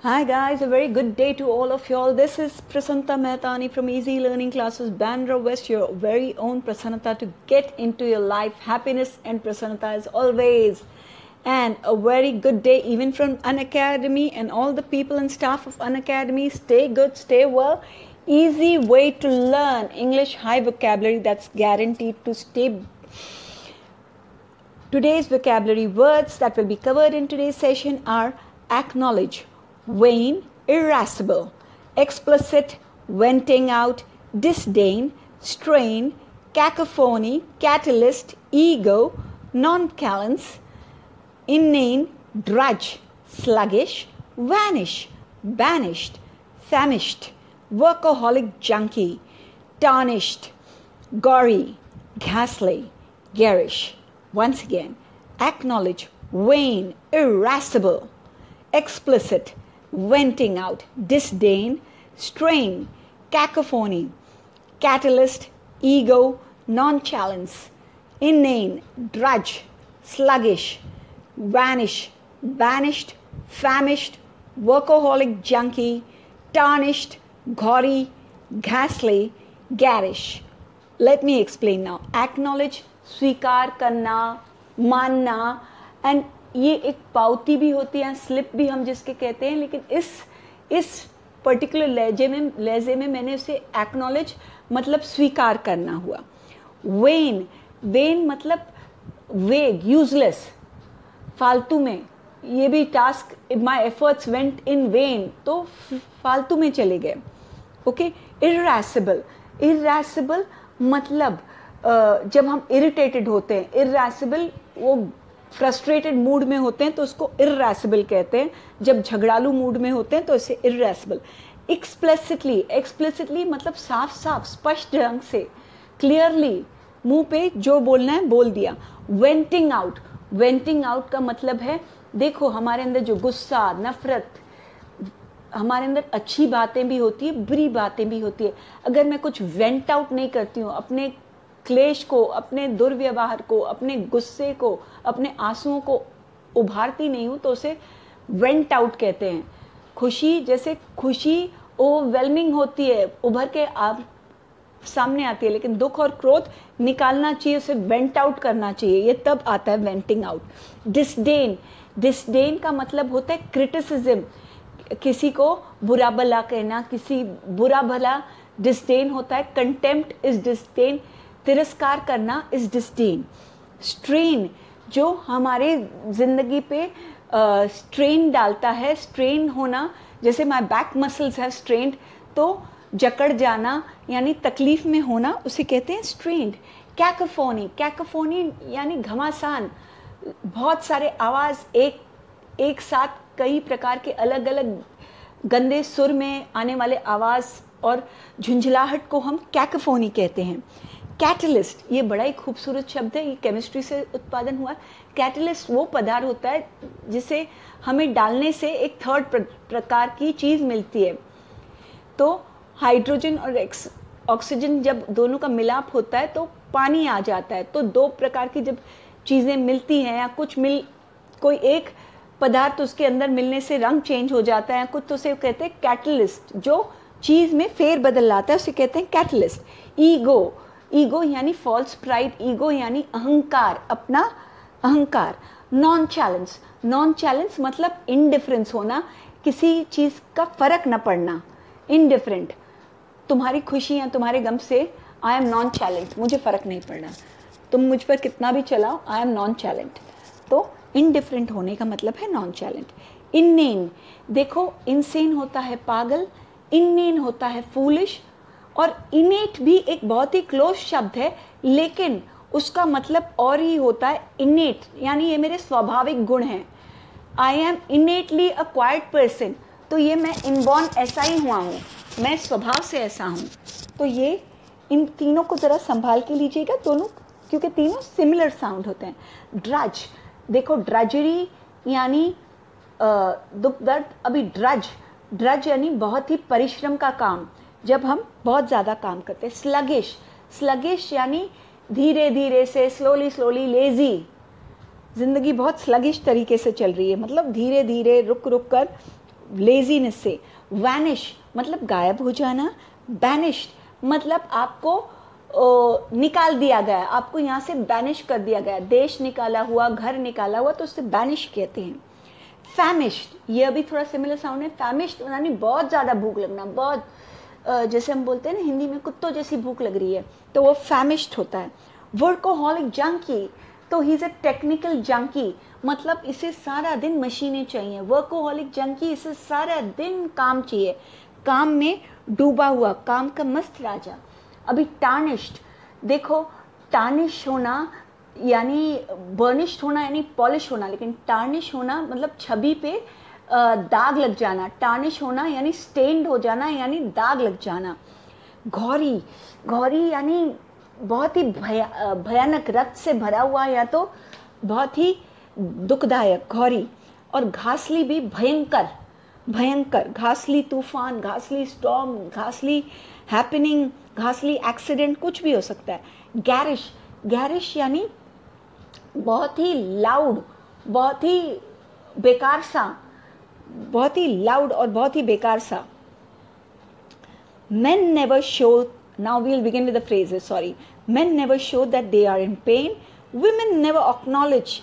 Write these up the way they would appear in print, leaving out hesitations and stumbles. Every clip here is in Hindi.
Hi guys, a very good day to all of y'all. This is Prasannata Mehtani from Easy Learning Classes, Bandra West, your very own Prasannata to get into your life. Happiness and Prasannata as always. And a very good day even from Unacademy and all the people and staff of Unacademy. Stay good, stay well. Easy way to learn English high vocabulary that's guaranteed to stay. Today's vocabulary words that will be covered in today's session are acknowledge, vain, irascible, explicit, venting out, disdain, strain, cacophony, catalyst, ego, nonchalance, inane, drudge, sluggish, vanish, banished, famished, workaholic junkie, tarnished, gory, ghastly, garish. Once again, acknowledge, vain, irascible, explicit, venting out, disdain, strain, cacophony, catalyst, ego, nonchalance, inane, drudge, sluggish, vanish, banished, famished, workaholic junkie, tarnished, gory, ghastly, garish. Let me explain now. Acknowledge, स्वीकार करना, मानना, एंड ये एक पावती भी होती है, स्लिप भी हम जिसके कहते हैं, लेकिन इस पर्टिकुलर लहजे में मैंने उसे एक्नॉलेज मतलब स्वीकार करना हुआ. वेन मतलब वेग, यूजलेस, फालतू में. ये भी task, my efforts went in when, तो फालतू में चले गए. ओके. इर्रेसिबल मतलब जब हम इरिटेटेड होते हैं, इर्रेसिबल, वो फ्रस्ट्रेटेड मूड में होते हैं तो उसको इर्रेसिबल कहते हैं. जब झगड़ालू मूड में होते हैं तो इसे इर्रेसिबल. एक्सप्लिसिटली मतलब साफ साफ, स्पष्ट ढंग से, क्लियरली, मुंह पे जो बोलना है बोल दिया. वेंटिंग आउट का मतलब है, देखो हमारे अंदर जो गुस्सा, नफरत, हमारे अंदर अच्छी बातें भी होती है, बुरी बातें भी होती है. अगर मैं कुछ वेंट आउट नहीं करती हूँ, अपने क्लेश को, अपने दुर्व्यवहार को, अपने गुस्से को, अपने आंसुओं को उभारती नहीं हूं, तो उसे वेंट आउट कहते हैं. जैसे खुशी ओवरवेलमिंग होती है, उभर के आप सामने आती है, लेकिन दुख और क्रोध निकालना चाहिए, उसे वेंट आउट करना चाहिए, ये तब आता है वेंटिंग आउट. डिस्डेन का मतलब होता है क्रिटिसिज्म, किसी को बुरा भला कहना, किसी बुरा भला डिस्डेन होता है. कंटेम्प्ट इज डिस्डेन, तिरस्कार करना इज डिस्डेन. स्ट्रेन जो हमारे जिंदगी पे स्ट्रेन डालता है, स्ट्रेन होना, जैसे माय बैक मसल्स है स्ट्रेन्ड, तो जकड़ जाना यानी तकलीफ में होना, उसे कहते हैं स्ट्रेन्ड. कैकोफोनी यानी घमासान, बहुत सारे आवाज एक साथ, कई प्रकार के अलग अलग गंदे सुर में आने वाले आवाज और झुंझलाहट को हम कैकोफोनी कहते हैं. कैटलिस्ट, ये बड़ा ही खूबसूरत शब्द है, ये केमिस्ट्री से उत्पादन हुआ. कैटलिस्ट वो पदार्थ होता है जिसे हमें डालने से एक थर्ड प्रकार की चीज मिलती है. तो हाइड्रोजन और ऑक्सीजन जब दोनों का मिलाप होता है तो पानी आ जाता है. तो दो प्रकार की जब चीजें मिलती हैं, या कोई एक पदार्थ उसके अंदर मिलने से रंग चेंज हो जाता है कुछ, तो उसे कहते हैं कैटलिस्ट. जो चीज में फेर बदल लाता है उसे कहते हैं कैटलिस्ट. ईगो यानी फॉल्स प्राइड, ईगो यानी अहंकार, अपना अहंकार. नॉन चैलेंज मतलब इनडिफरेंस होना, किसी चीज का फर्क न पड़ना. इनडिफरेंट, तुम्हारी खुशी या तुम्हारे गम से आई एम नॉन चैलेंज, मुझे फर्क नहीं पड़ना, तुम मुझ पर कितना भी चलाओ, आई एम नॉन चैलेंज. तो इनडिफरेंट होने का मतलब है नॉन चैलेंज. इनेन, देखो इनसेन होता है पागल, इनेन होता है फूलिश, और इनेट भी एक बहुत ही क्लोज शब्द है, लेकिन उसका मतलब और ही होता है इनेट, यानी ये मेरे स्वाभाविक गुण हैं. I am innately a quite person, तो ये मैं इनबॉर्न ऐसा ही हुआ हूँ, मैं स्वभाव से ऐसा हूँ. तो ये इन तीनों को जरा संभाल के लीजिएगा दोनों, क्योंकि तीनों सिमिलर साउंड होते हैं. ड्रज, देखो ड्रजरी यानी दुख दर्द. अभी ड्रज यानी बहुत ही परिश्रम का काम, जब हम बहुत ज्यादा काम करते हैं. स्लगिश यानी धीरे धीरे से, स्लोली, लेजी, जिंदगी बहुत स्लगिश तरीके से चल रही है, मतलब धीरे धीरे रुक रुक कर लेजीनेस से। वैनिश मतलब गायब हो जाना, बैनिश्ड मतलब आपको निकाल दिया गया, आपको यहाँ से बैनिश कर दिया गया, देश निकाला हुआ, घर निकाला हुआ, तो उससे बैनिश कहते हैं। फैमिश्ड, ये अभी थोड़ा सिमिलर साउंड है। फैमिश्ड यानी बहुत ज़्यादा भूख लगना, बहुत जैसे हम बोलते हैं ना हिंदी में कुत्तों जैसी भूख लग रही है, तो वो फैमिश्ड होता है। वर्कोहॉलिक जंकी, तो he is a technical junkie, मतलब इसे सारा दिन मशीनें चाहिए। वर्कोहॉलिक जंकी, इसे सारा दिन काम चाहिए, काम में डूबा हुआ, काम का मस्त राजा। अभी टार्निश्ड, देखो टार्निश होना यानी बर्निश्ड होना यानी पॉलिश होना, लेकिन टार्निश होना मतलब छवि पे दाग लग जाना। टार्निश होना यानी स्टेन्ड हो जाना, यानी दाग लग जाना। घौरी, घौरी यानी बहुत ही भयानक, रक्त से भरा हुआ या तो बहुत ही दुखदायक, घौरी। और घासली भी भयंकर, भयंकर, घासली तूफान, घासली स्टॉर्म, घासली हैपनिंग, घासली एक्सीडेंट, कुछ भी हो सकता है। गैरिश, गैरिश यानी बहुत ही लाउड, बहुत ही बेकार सा, बहुत ही लाउड और बहुत ही बेकार सा। Men never show, now we'll begin with the phrases, sorry. Men never show that they are in pain. Women never acknowledge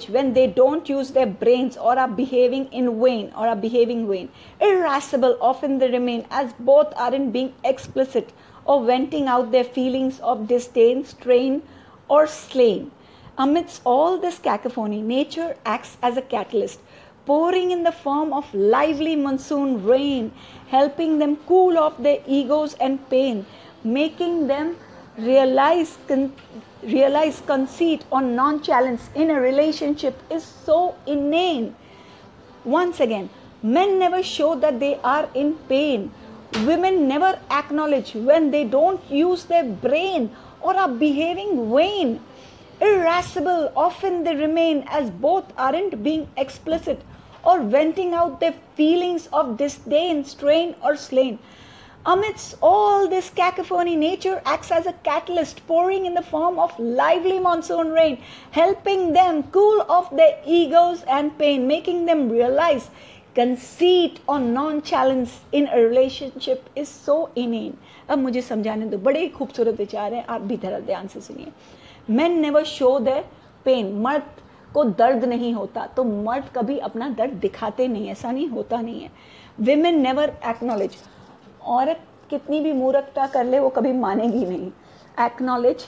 when they don't use their brains or are behaving in vain or are behaving vain. Irascible, often they remain as both aren't being explicit or venting out their feelings of disdain, strain or slain. Amidst all this cacophony, nature acts as a catalyst, pouring in the form of lively monsoon rain, helping them cool off their egos and pain, making them realize conceit or nonchalance in a relationship is so inane. Once again, men never show that they are in pain. Women never acknowledge when they don't use their brain or are behaving vain. Irascible, often they remain as both aren't being explicit or venting out their feelings of disdain, strain or slain. Amidst all this cacophony, nature acts as a catalyst, pouring in the form of lively monsoon rain, helping them cool off their egos and pain, making them realize conceit or nonchalance in a relationship is so inane. अब मुझे समझाने दो, बड़े खूबसूरत विचार हैं, आप भी जरा ध्यान से सुनिए। Men never show their pain, मर्द को दर्द नहीं होता, तो मर्द कभी अपना दर्द दिखाते नहीं, ऐसा नहीं होता नहीं है। Women never acknowledge, औरत कितनी भी मूर्खता कर ले वो कभी मानेगी नहीं। Acknowledge,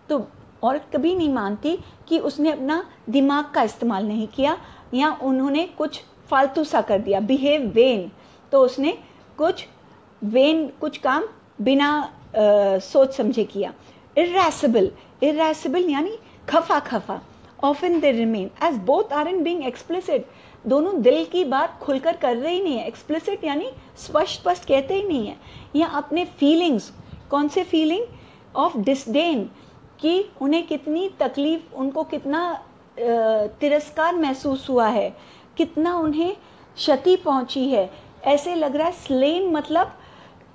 तो औरत कभी नहीं मानती कि उसने अपना दिमाग का इस्तेमाल नहीं किया या उन्होंने कुछ फालतू सा कर दिया। Behave vain, तो उसने कुछ काम बिना सोच समझे किया। Irascible, irascible यानी खफा खफा। Often they remain as both aren't being explicit, दोनों दिल की बात खुलकर कर रही नहीं है। Explicit यानी स्पष्ट कहते ही नहीं है, या अपने फीलिंग्स, कौन से फीलिंग ऑफ डिसडेन, कि उन्हें कितनी तकलीफ, उनको कितना तिरस्कार महसूस हुआ है, कितना उन्हें क्षति पहुंची है। ऐसे लग रहा है स्लेन मतलब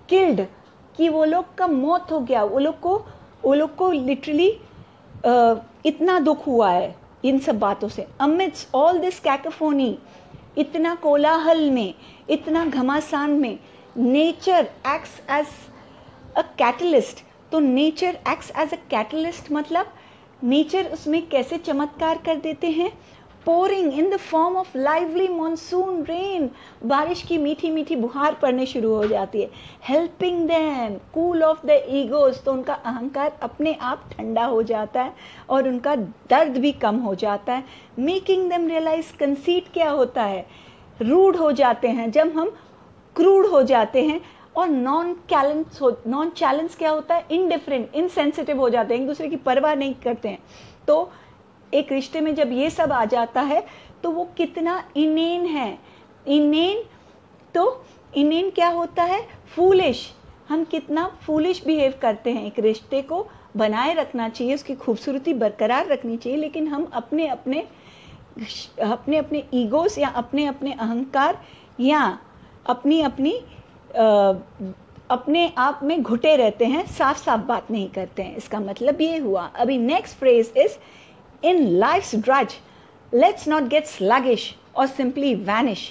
किल्ड, कि वो लोग का मौत हो गया, वो लोग को लिटरली इतना दुख हुआ है इन सब बातों से। अमिड्स ऑल दिस कैकोफोनी, इतना कोलाहल में, इतना घमासान में, nature acts as a catalyst, तो nature acts as a catalyst मतलब नेचर उसमें कैसे चमत्कार कर देते हैं। Pouring in the form of lively monsoon rain, बारिश की मीठी मीठी बुहार पड़ने शुरू हो जाती है। Helping them cool off the egos, तो उनका अहंकार अपने आप ठंडा हो जाता है और उनका दर्द भी कम हो जाता है। मेकिंग देम रियलाइज कंसीट क्या होता है, रूड हो जाते हैं जब हम क्रूड हो जाते हैं। और नॉन चैलेंज क्या होता है, इनडिफरेंट, इनसेंसिटिव हो जाते हैं, एक दूसरे की परवाह नहीं करते हैं। तो एक रिश्ते में जब ये सब आ जाता है तो वो कितना इनेन है। इनेन, तो इनेन क्या होता है, फूलिश, हम कितना फूलिश बिहेव करते हैं। एक रिश्ते को बनाए रखना चाहिए, उसकी खूबसूरती बरकरार रखनी चाहिए, लेकिन हम अपने अपने ईगोस या अपने अपने अहंकार या अपने आप में घुटे रहते हैं, साफ साफ बात नहीं करते हैं। इसका मतलब ये हुआ। अभी next phrase is In life's drudge, let's not get sluggish or simply vanish.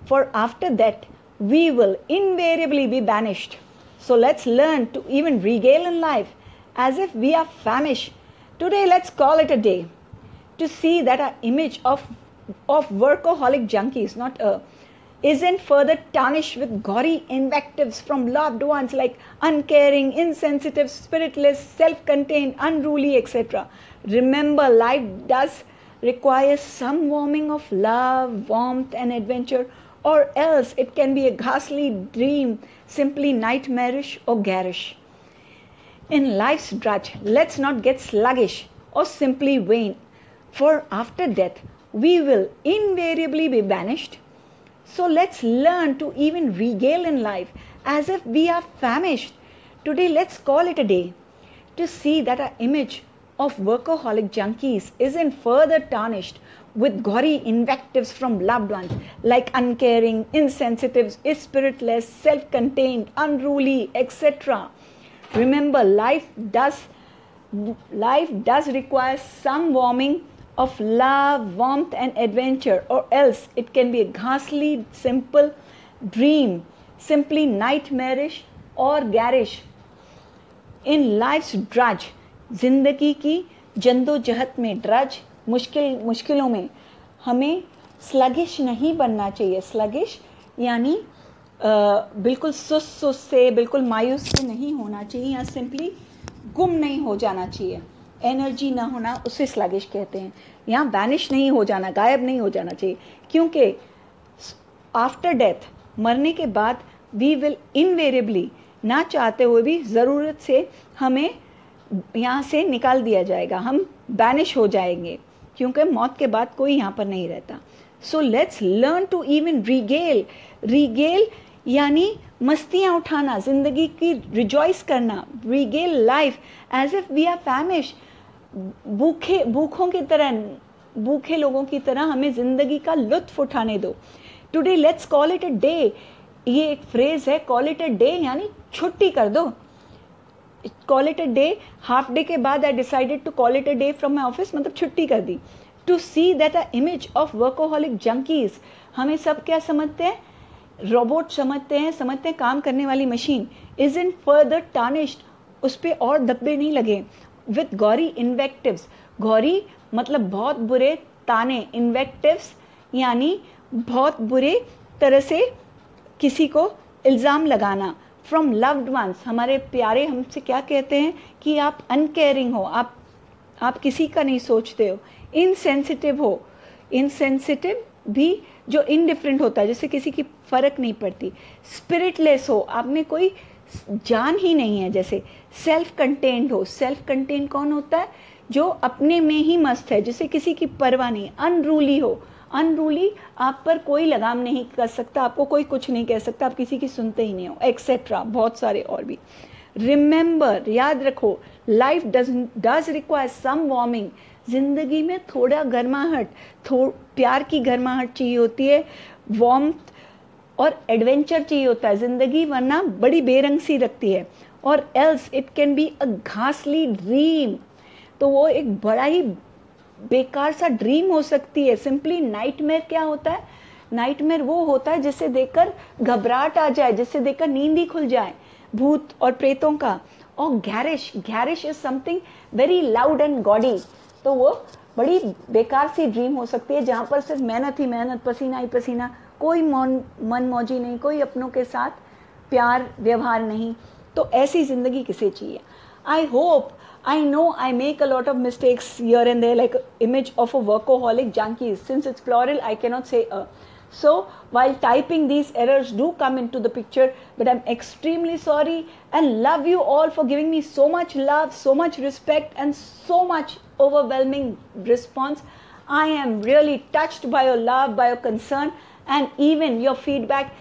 for after that we will invariably be banished. So let's learn to even regale in life as if we are famished. Today let's call it a day to see that our image of workaholic junkies isn't further tarnished with gory invectives from loved ones like uncaring, insensitive, spiritless, self-contained, unruly, etc. Remember, life does require some warming of love, warmth and adventure, or else it can be a ghastly dream, simply nightmarish or garish. In life's drudge, let's not get sluggish or simply vain, for after death we will invariably be banished. So let's learn to even regale in life as if we are famished. Today let's call it a day to see that our image of workaholic junkies isn't further tarnished with gory invectives from loved ones like uncaring, insensitive, spiritless, self-contained, unruly, etc. Remember, life does require some warming of love, warmth and adventure, or else it can be a ghastly, simple dream, simply nightmarish or garish. In life's drudge, जिंदगी की जद्दोजहद में, ड्रज मुश्किलों में हमें स्लगिश नहीं बनना चाहिए. स्लगिश यानी बिल्कुल सुस्त से, बिल्कुल मायूस से नहीं होना चाहिए, या सिंपली गुम नहीं हो जाना चाहिए. एनर्जी ना होना उसे स्लगिश कहते हैं. यहाँ वैनिश नहीं हो जाना, गायब नहीं हो जाना चाहिए, क्योंकि आफ्टर डेथ, मरने के बाद, वी विल इनवेरिएबली, ना चाहते हुए भी ज़रूरत से हमें यहाँ से निकाल दिया जाएगा, हम बैनिश हो जाएंगे, क्योंकि मौत के बाद कोई यहाँ पर नहीं रहता. So let's learn to even regale यानी मस्तियाँ उठाना, जिंदगी की रिजॉइस करना. Regale life as if we are famish. भूखे लोगों की तरह हमें जिंदगी का लुत्फ उठाने दो. Today let's call it a day. ये एक फ्रेज है, कॉल इट अ डे यानी छुट्टी कर दो. Call it a day. Half day के बाद I decided to call it a day from my office, मतलब छुट्टी कर दी. To see that a image of workaholic junkies, हमें सब क्या समझते हैं, रोबोट समझते हैं काम करने वाली machine. Is in further tarnished, उस पर और धब्बे नहीं लगे. विथ गॉरी इन्वेक्टिव्स, गॉरी मतलब बहुत बुरे ताने, इन्वेक्टिव्स यानी बहुत बुरे तरह से किसी को इल्ज़ाम लगाना. फ्रॉम लव्ड वंस, हमारे प्यारे हमसे क्या कहते हैं कि आप अनकेयरिंग हो, आप किसी का नहीं सोचते हो. इनसेंसिटिव हो, इनसेंसिटिव भी जो इनडिफरेंट होता है, जिससे किसी की फर्क नहीं पड़ती. स्पिरिटलेस हो, आप में कोई जान ही नहीं है जैसे. सेल्फ कंटेन्ड हो, सेल्फ कंटेन्ड कौन होता है, जो अपने में ही मस्त है, जिसे किसी की परवाह नहीं. अनरूली हो, अनरूली आप पर कोई लगाम नहीं कर सकता, आपको कोई कुछ नहीं कह सकता, आप किसी की सुनते ही नहीं हो, एक्सेट्रा, बहुत सारे और भी. रिमेंबर, याद रखो, life does require some warming. जिंदगी में थोड़ा गर्माहट, प्यार की गर्माहट चाहिए होती है, वार्मथ और एडवेंचर चाहिए होता है जिंदगी, वरना बड़ी बेरंग सी लगती है. और else it can be a घासली ड्रीम, तो वो एक बड़ा ही बेकार सा ड्रीम हो सकती है. सिंपली नाइटमेयर क्या होता है, नाइटमेयर वो होता है जिसे देखकर घबराहट आ जाए, जिसे देखकर नींद ही खुल जाए, भूत और प्रेतों का. और garish is something very loud and gaudy, तो वो बड़ी बेकार सी ड्रीम हो सकती है, जहाँ पर सिर्फ मेहनत ही मेहनत, पसीना ही पसीना, कोई मन मौजी नहीं, कोई अपनों के साथ प्यार व्यवहार नहीं. तो ऐसी जिंदगी किसे चाहिए. I hope, I know I make a lot of mistakes here and there, like image of a workaholic junkie. Since it's plural, I cannot say a. So while typing, these errors do come into the picture, but I'm extremely sorry and love you all for giving me so much love, so much respect and so much overwhelming response. I am really touched by your love, by your concern and even your feedback.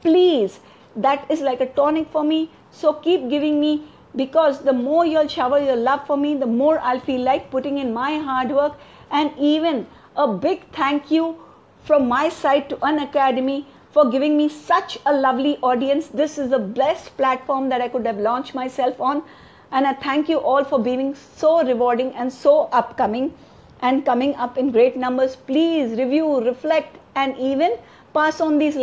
Please, that is like a tonic for me. So keep giving me, because the more you'll shower your love for me, the more I'll feel like putting in my hard work. And even a big thank you from my side to Unacademy for giving me such a lovely audience. This is the best platform that I could have launched myself on, and I thank you all for being so rewarding and so upcoming and coming up in great numbers. Please review, reflect and even pass on these